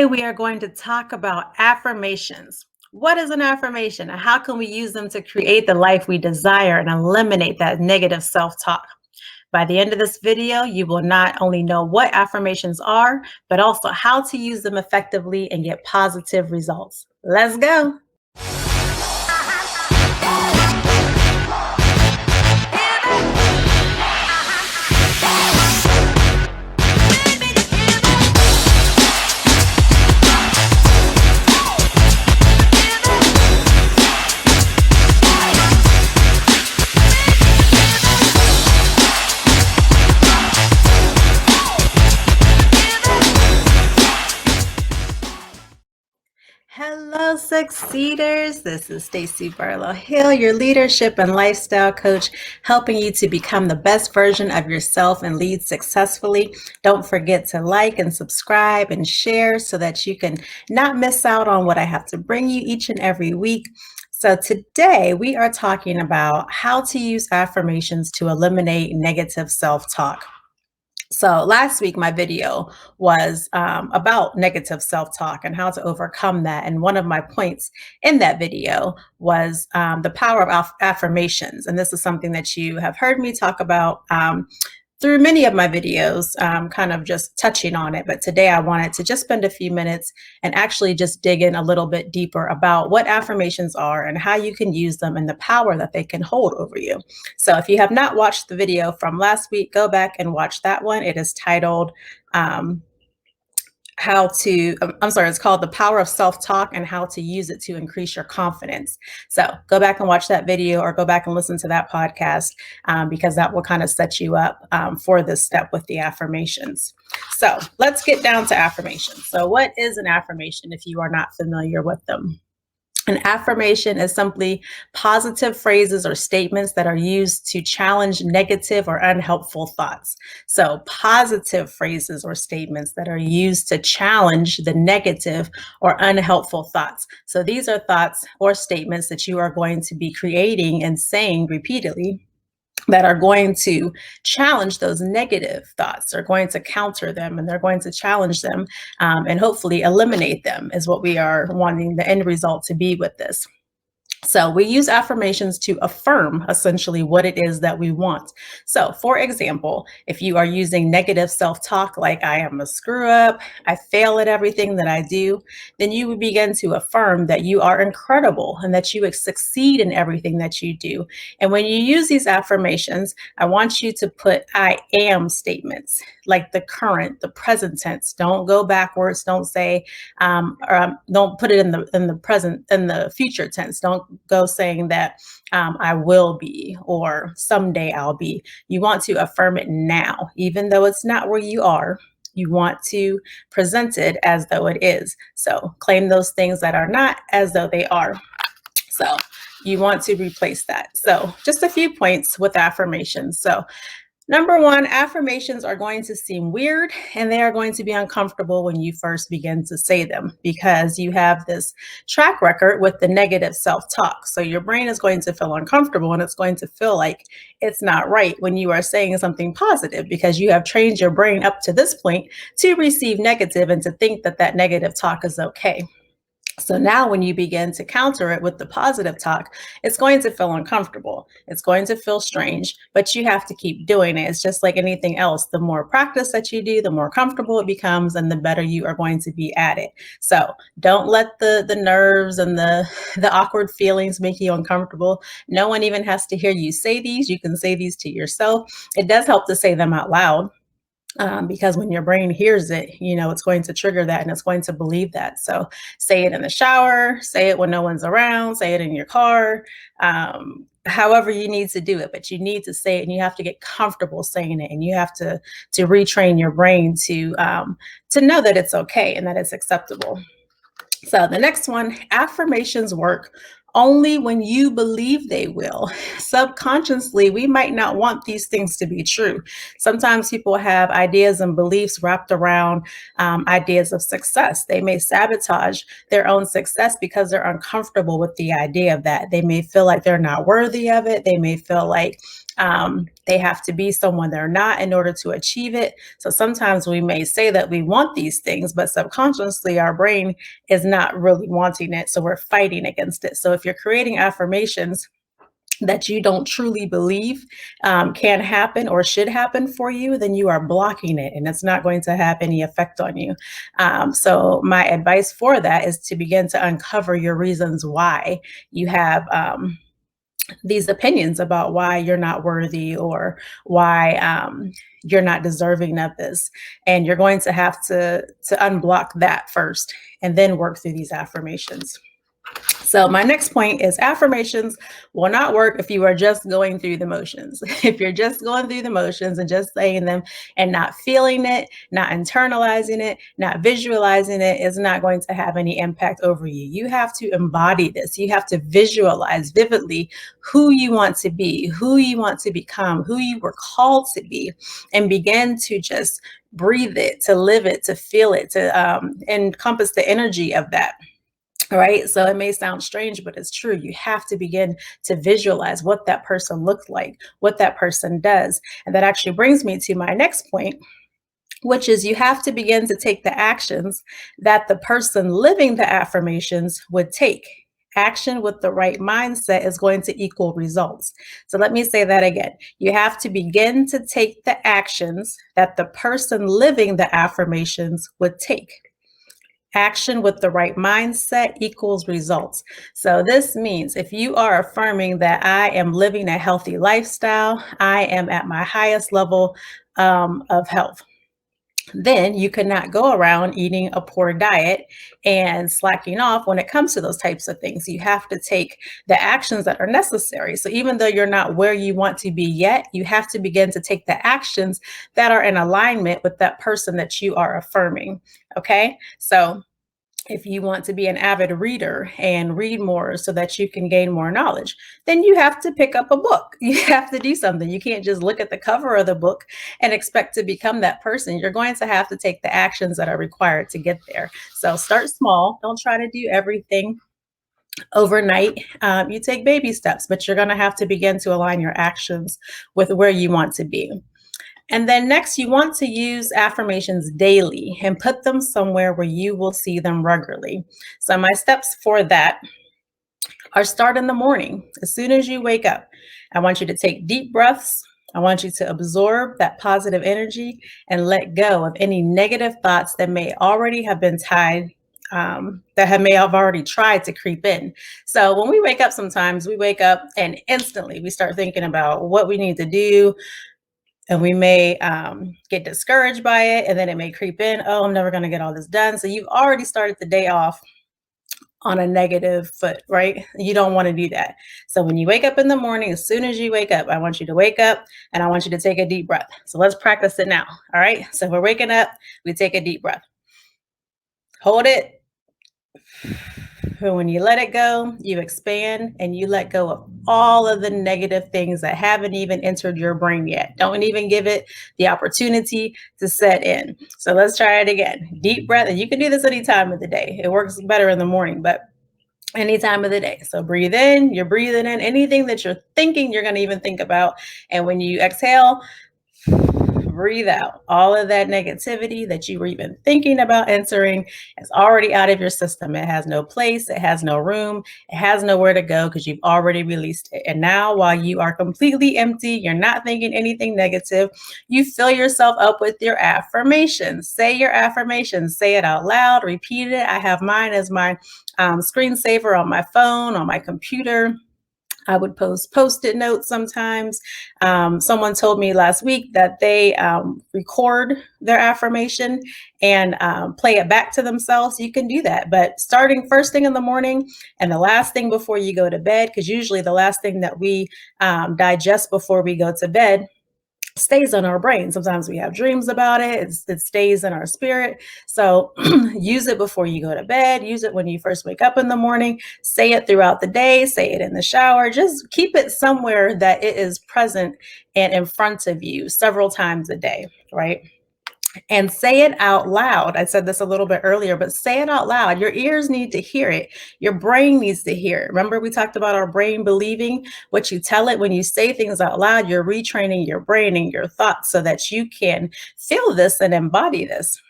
Today, we are going to talk about affirmations. What is an affirmation and how can we use them to create the life we desire and eliminate that negative self talk? By the end of this video, you will not only know what affirmations are, but also how to use them effectively and get positive results. Let's go. Hello, succeeders. This is Stacy Barlow Hill, your leadership and lifestyle coach, helping you to become the best version of yourself and lead successfully. Don't forget to like and subscribe and share so that you can not miss out on what I have to bring you each and every week. So today we are talking about how to use affirmations to eliminate negative self-talk. So last week, my video was about negative self-talk and how to overcome that. And one of my points in that video was the power of affirmations. And this is something that you have heard me talk about through many of my videos, kind of just touching on it. But today I wanted to just spend a few minutes and actually just dig in a little bit deeper about what affirmations are and how you can use them and the power that they can hold over you. So if you have not watched the video from last week, go back and watch that one. It is titled, it's called The Power of Self-Talk and How to Use It to Increase Your Confidence. So go back and watch that video or go back and listen to that podcast because that will kind of set you up for this step with the affirmations. So let's get down to affirmations. So what is an affirmation if you are not familiar with them? An affirmation is simply positive phrases or statements that are used to challenge negative or unhelpful thoughts. So positive phrases or statements that are used to challenge the negative or unhelpful thoughts. So these are thoughts or statements that you are going to be creating and saying repeatedly that are going to challenge those negative thoughts. They're going to counter them and they're going to challenge them and hopefully eliminate them is what we are wanting the end result to be with this. So we use affirmations to affirm essentially what it is that we want. So for example, if you are using negative self-talk like I am a screw up, I fail at everything that I do, then you would begin to affirm that you are incredible and that you succeed in everything that you do. And when you use these affirmations, I want you to put I am statements like the current, the present tense. Don't go backwards. Don't say, don't put it in the present, in the future tense. Don't go saying that I will be or someday I'll be. You want to affirm it now, even though it's not where you are. You want to present it as though it is. So claim those things that are not as though they are. So you want to replace that. So just a few points with affirmations. So number one, affirmations are going to seem weird and they are going to be uncomfortable when you first begin to say them because you have this track record with the negative self-talk. So your brain is going to feel uncomfortable and it's going to feel like it's not right when you are saying something positive because you have trained your brain up to this point to receive negative and to think that that negative talk is okay. So now when you begin to counter it with the positive talk, it's going to feel uncomfortable. It's going to feel strange, but you have to keep doing it. It's just like anything else. The more practice that you do, the more comfortable it becomes and the better you are going to be at it. So don't let the nerves and the awkward feelings make you uncomfortable. No one even has to hear you say these. You can say these to yourself. It does help to say them out loud. Because when your brain hears it, it's going to trigger that and it's going to believe that. So say it in the shower, say it when no one's around, say it in your car, however you need to do it, but you need to say it and you have to get comfortable saying it and you have to retrain your brain to know that it's okay and that it's acceptable. So the next one, affirmations work only when you believe they will. Subconsciously, we might not want these things to be true. Sometimes people have ideas and beliefs wrapped around ideas of success. They may sabotage their own success because they're uncomfortable with the idea of that. They may feel like they're not worthy of it. They may feel like They have to be someone they're not in order to achieve it. So sometimes we may say that we want these things, but subconsciously our brain is not really wanting it. So we're fighting against it. So if you're creating affirmations that you don't truly believe can happen or should happen for you, then you are blocking it and it's not going to have any effect on you. So, my advice for that is to begin to uncover your reasons why you have. These opinions about why you're not worthy or why you're not deserving of this, and you're going to have to unblock that first and then work through these affirmations. So my next point is affirmations will not work if you are just going through the motions. If you're just going through the motions and just saying them and not feeling it, not internalizing it, not visualizing it, is not going to have any impact over you. You have to embody this. You have to visualize vividly who you want to be, who you want to become, who you were called to be, and begin to just breathe it, to live it, to feel it, to encompass the energy of that. All right. So it may sound strange, but it's true. You have to begin to visualize what that person looks like, what that person does. And that actually brings me to my next point, which is you have to begin to take the actions that the person living the affirmations would take. Action with the right mindset is going to equal results. So let me say that again. You have to begin to take the actions that the person living the affirmations would take. Action with the right mindset equals results. So this means if you are affirming that I am living a healthy lifestyle, I am at my highest level of health, then you cannot go around eating a poor diet and slacking off when it comes to those types of things. You have to take the actions that are necessary. So even though you're not where you want to be yet, you have to begin to take the actions that are in alignment with that person that you are affirming. Okay. So if you want to be an avid reader and read more so that you can gain more knowledge, then you have to pick up a book. You have to do something. You can't just look at the cover of the book and expect to become that person. You're going to have to take the actions that are required to get there. So start small. Don't try to do everything overnight. You take baby steps, but you're going to have to begin to align your actions with where you want to be. And then next, you want to use affirmations daily and put them somewhere where you will see them regularly. So my steps for that are start in the morning. As soon as you wake up, I want you to take deep breaths. I want you to absorb that positive energy and let go of any negative thoughts that may already have been tied, may have already tried to creep in. So when we wake up, sometimes we wake up and instantly we start thinking about what we need to do, and we may get discouraged by it, and then it may creep in. Oh, I'm never going to get all this done. So you've already started the day off on a negative foot, right? You don't want to do that. So when you wake up in the morning, as soon as you wake up, I want you to wake up and I want you to take a deep breath. So let's practice it now. All right. So we're waking up, we take a deep breath, hold it. And when you let it go, you expand and you let go of all of the negative things that haven't even entered your brain yet. Don't even give it the opportunity to set in. So let's try it again. Deep breath. And you can do this any time of the day. It works better in the morning, but any time of the day. So breathe in, you're breathing in anything that you're thinking you're going to even think about. And when you exhale, breathe out. All of that negativity that you were even thinking about entering is already out of your system. It has no place, it has no room, it has nowhere to go because you've already released it. And now, while you are completely empty, you're not thinking anything negative, you fill yourself up with your affirmations. Say your affirmations, say it out loud, repeat it. I have mine as my screensaver on my phone, on my computer. I would post post-it notes sometimes. Someone told me last week that they record their affirmation and play it back to themselves. You can do that, but starting first thing in the morning and the last thing before you go to bed, because usually the last thing that we digest before we go to bed stays on our brain. Sometimes we have dreams about it. It stays in our spirit. So use it before you go to bed. Use it when you first wake up in the morning. Say it throughout the day. Say it in the shower. Just keep it somewhere that it is present and in front of you several times a day, right? and say it out loud. I said this a little bit earlier, but say it out loud. Your ears need to hear it. Your brain needs to hear it. Remember, we talked about our brain believing what you tell it. When you say things out loud, you're retraining your brain and your thoughts so that you can feel this and embody this.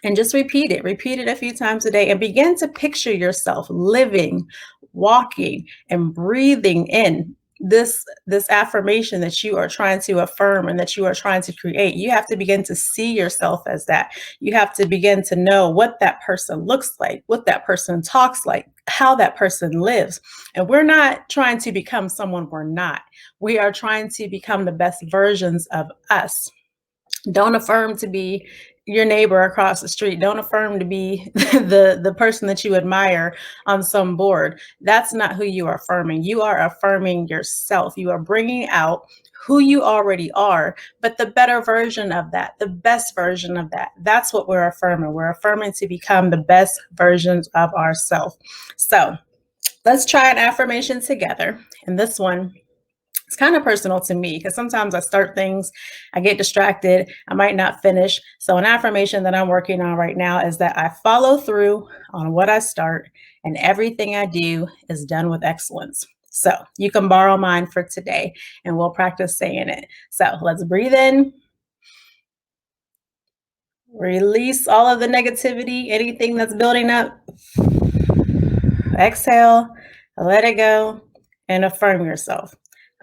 And just repeat it. Repeat it a few times a day and begin to picture yourself living, walking, and breathing in this affirmation that you are trying to affirm and that you are trying to create. You have to begin to see yourself as that. You have to begin to know what that person looks like, what that person talks like, how that person lives. And we're not trying to become someone we're not. We are trying to become the best versions of us. Don't affirm to be your neighbor across the street. Don't affirm to be the person that you admire on some board. That's not who you are affirming. You are affirming yourself. You are bringing out who you already are, but the better version of that, the best version of that. That's what we're affirming. We're affirming to become the best versions of ourselves. So let's try an affirmation together. And this one, it's kind of personal to me because sometimes I start things, I get distracted, I might not finish. So, an affirmation that I'm working on right now is that I follow through on what I start and everything I do is done with excellence. So, you can borrow mine for today and we'll practice saying it. So, let's breathe in, release all of the negativity, anything that's building up. Exhale, let it go, and affirm yourself.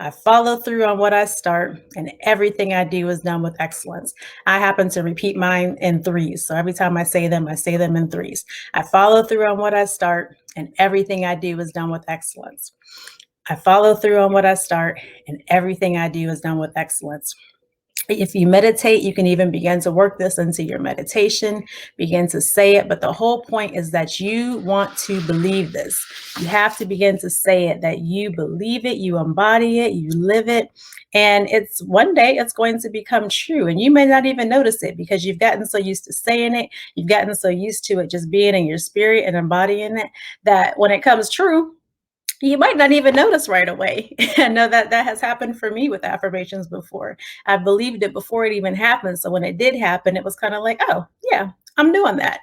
I follow through on what I start, and everything I do is done with excellence. I happen to repeat mine in threes. So every time I say them in threes. I follow through on what I start, and everything I do is done with excellence. I follow through on what I start, and everything I do is done with excellence. If you meditate, you can even begin to work this into your meditation, begin to say it. But the whole point is that you want to believe this. You have to begin to say it, that you believe it, you embody it, you live it. And it's one day it's going to become true. And you may not even notice it because you've gotten so used to saying it. You've gotten so used to it just being in your spirit and embodying it that when it comes true, you might not even notice right away. I know that that has happened for me with affirmations before. I believed it before it even happened. So when it did happen, it was kind of like, oh, yeah, I'm doing that.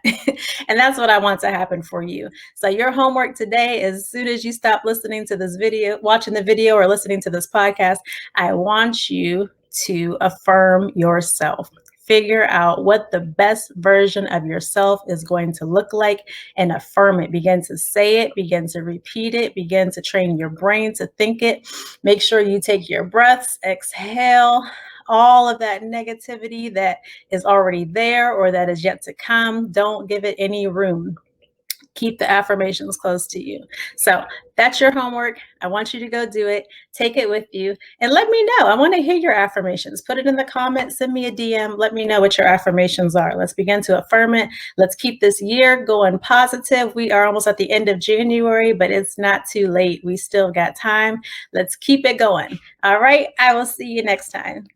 And that's what I want to happen for you. So your homework today, as soon as you stop listening to this video, watching the video or listening to this podcast, I want you to affirm yourself. Figure out what the best version of yourself is going to look like and affirm it. Begin to say it, begin to repeat it, begin to train your brain to think it. Make sure you take your breaths, exhale all of that negativity that is already there or that is yet to come. Don't give it any room. Keep the affirmations close to you. So that's your homework. I want you to go do it. Take it with you and let me know. I want to hear your affirmations. Put it in the comments, send me a DM. Let me know what your affirmations are. Let's begin to affirm it. Let's keep this year going positive. We are almost at the end of January, but it's not too late. We still got time. Let's keep it going. All right. I will see you next time.